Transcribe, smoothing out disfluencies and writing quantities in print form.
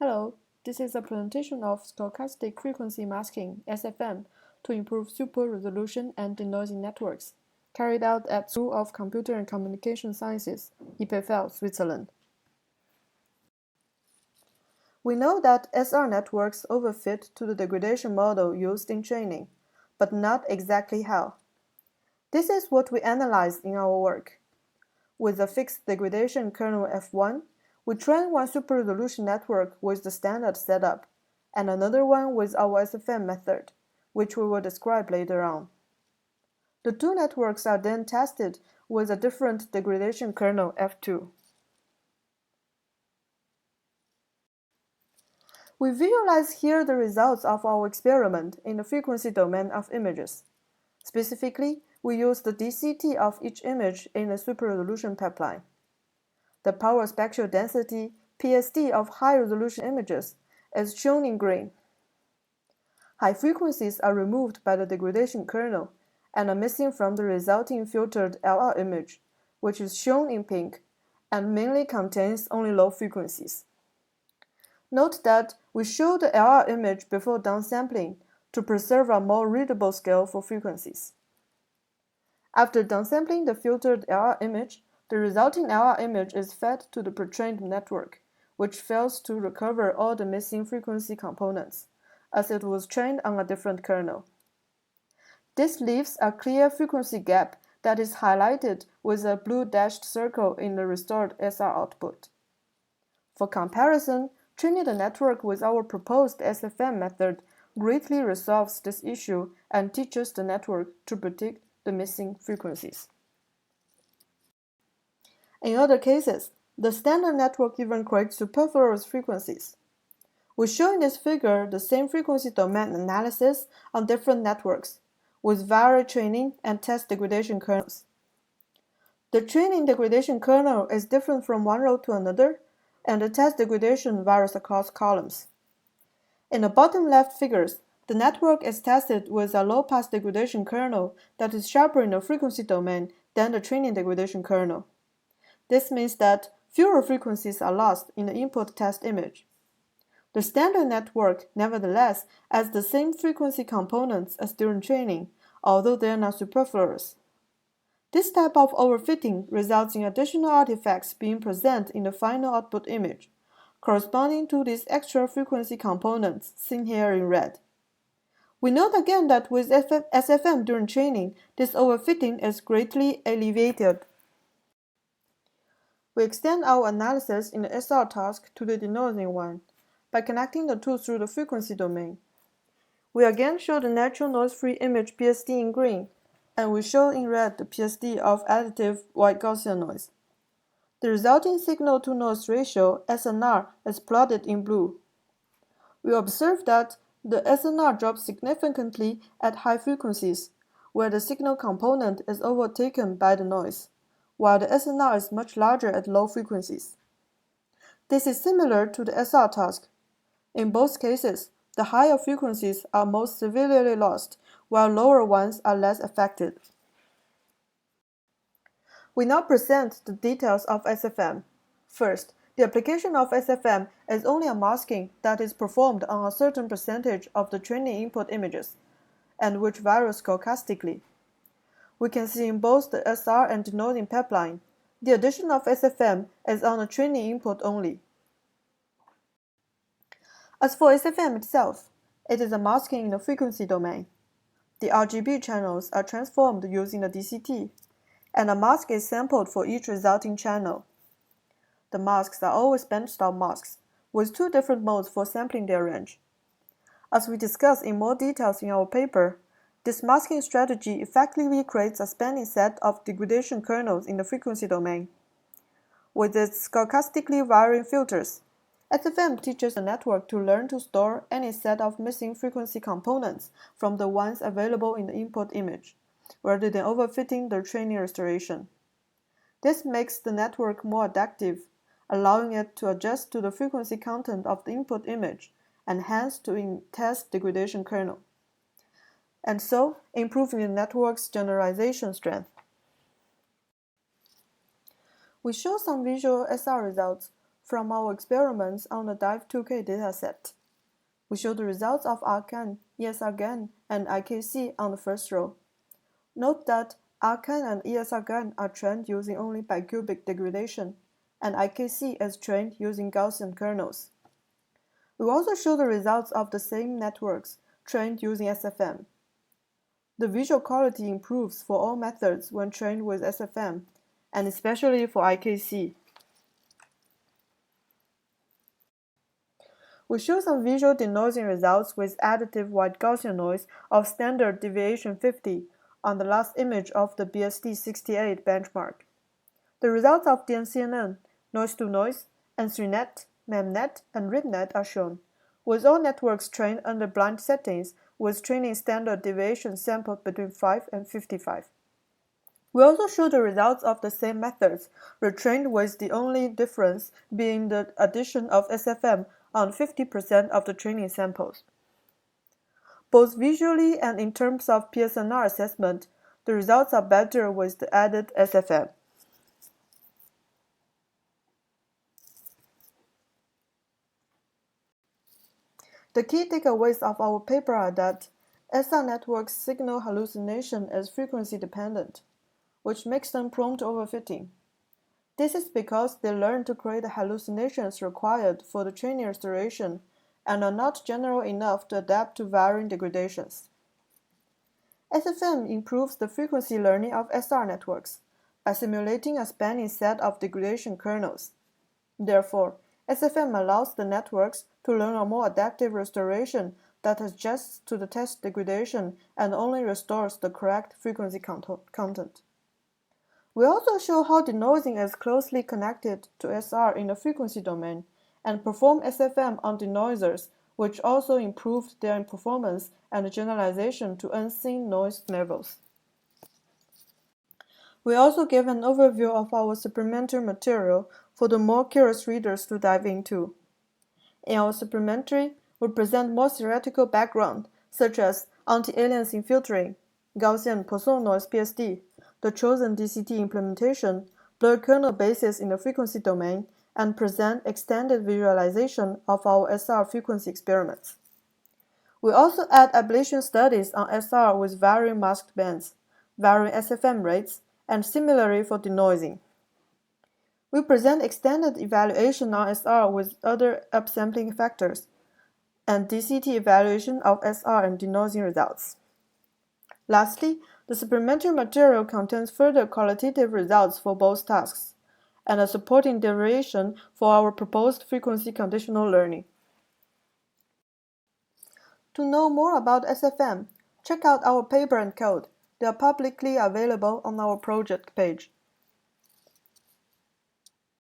Hello, this is a presentation of stochastic frequency masking (SFM) to improve super resolution and denoising networks, carried out at School of Computer and Communication Sciences, EPFL, Switzerland. We know that SR networks overfit to the degradation model used in training, but not exactly how. This is what we analyzed in our work. With a fixed degradation kernel F1, we train one super-resolution network with the standard setup, and another one with our SFM method, which we will describe later on. The two networks are then tested with a different degradation kernel F2. We visualize here the results of our experiment in the frequency domain of images. Specifically, we use the DCT of each image in a super-resolution pipeline. The power spectral density, PSD, of high-resolution images is shown in green. High frequencies are removed by the degradation kernel and are missing from the resulting filtered LR image, which is shown in pink and mainly contains only low frequencies. Note that we show the LR image before downsampling to preserve a more readable scale for frequencies. After downsampling the filtered LR image, the resulting LR image is fed to the pre-trained network, which fails to recover all the missing frequency components, as it was trained on a different kernel. This leaves a clear frequency gap that is highlighted with a blue dashed circle in the restored SR output. For comparison, training the network with our proposed SFM method greatly resolves this issue and teaches the network to predict the missing frequencies. In other cases, the standard network even creates superfluous frequencies. We show in this figure the same frequency domain analysis on different networks, with varied training and test degradation kernels. The training degradation kernel is different from one row to another, and the test degradation varies across columns. In the bottom left figures, the network is tested with a low-pass degradation kernel that is sharper in the frequency domain than the training degradation kernel. This means that fewer frequencies are lost in the input test image. The standard network, nevertheless, has the same frequency components as during training, although they are not superfluous. This type of overfitting results in additional artifacts being present in the final output image, corresponding to these extra frequency components seen here in red. We note again that with SFM during training, this overfitting is greatly alleviated. We extend our analysis in the SR task to the denoising one by connecting the two through the frequency domain. We again show the natural noise-free image PSD in green, and we show in red the PSD of additive white Gaussian noise. The resulting signal-to-noise ratio, SNR, is plotted in blue. We observe that the SNR drops significantly at high frequencies, where the signal component is overtaken by the noise, while the SNR is much larger at low frequencies. This is similar to the SR task. In both cases, the higher frequencies are most severely lost, while lower ones are less affected. We now present the details of SFM. First, the application of SFM is only a masking that is performed on a certain percentage of the training input images, and which varies stochastically. We can see in both the SR and denoising pipeline, the addition of SFM is on the training input only. As for SFM itself, it is a masking in the frequency domain. The RGB channels are transformed using the DCT, and a mask is sampled for each resulting channel. The masks are always bandstop masks, with two different modes for sampling their range. As we discuss in more details in our paper, this masking strategy effectively creates a spanning set of degradation kernels in the frequency domain. With its stochastically varying filters, SFM teaches the network to learn to store any set of missing frequency components from the ones available in the input image, rather than overfitting the training restoration. This makes the network more adaptive, allowing it to adjust to the frequency content of the input image and hence to test degradation kernel, and so improving the network's generalization strength. We show some visual SR results from our experiments on the Dive2K dataset. We show the results of Arcan, ESRGAN, and IKC on the first row. Note that Arcan and ESRGAN are trained using only bicubic degradation, and IKC is trained using Gaussian kernels. We also show the results of the same networks trained using SFM. The visual quality improves for all methods when trained with SFM, and especially for IKC. We show some visual denoising results with additive white Gaussian noise of standard deviation 50 on the last image of the BSD68 benchmark. The results of DNCNN, noise-to-noise, N3Net, MEMNet, and RibNet are shown, with all networks trained under blind settings with training standard deviation sampled between 5 and 55. We also show the results of the same methods, retrained with the only difference being the addition of SFM on 50% of the training samples. Both visually and in terms of PSNR assessment, the results are better with the added SFM. The key takeaways of our paper are that SR networks' signal hallucination is frequency-dependent, which makes them prone to overfitting. This is because they learn to create the hallucinations required for the training restoration and are not general enough to adapt to varying degradations. SFM improves the frequency learning of SR networks by simulating a spanning set of degradation kernels. Therefore, SFM allows the networks to learn a more adaptive restoration that adjusts to the test degradation and only restores the correct frequency content. We also show how denoising is closely connected to SR in the frequency domain and perform SFM on denoisers, which also improved their performance and generalization to unseen noise levels. We also give an overview of our supplementary material for the more curious readers to dive into. In our supplementary, we present more theoretical background, such as anti-aliasing filtering, Gaussian Poisson noise PSD, the chosen DCT implementation, blurred kernel basis in the frequency domain, and present extended visualization of our SR frequency experiments. We also add ablation studies on SR with varying masked bands, varying SFM rates, and similarly for denoising. We present extended evaluation on SR with other upsampling factors, and DCT evaluation of SR and denoising results. Lastly, the supplementary material contains further qualitative results for both tasks, and a supporting derivation for our proposed frequency conditional learning. To know more about SFM, check out our paper and code. They are publicly available on our project page.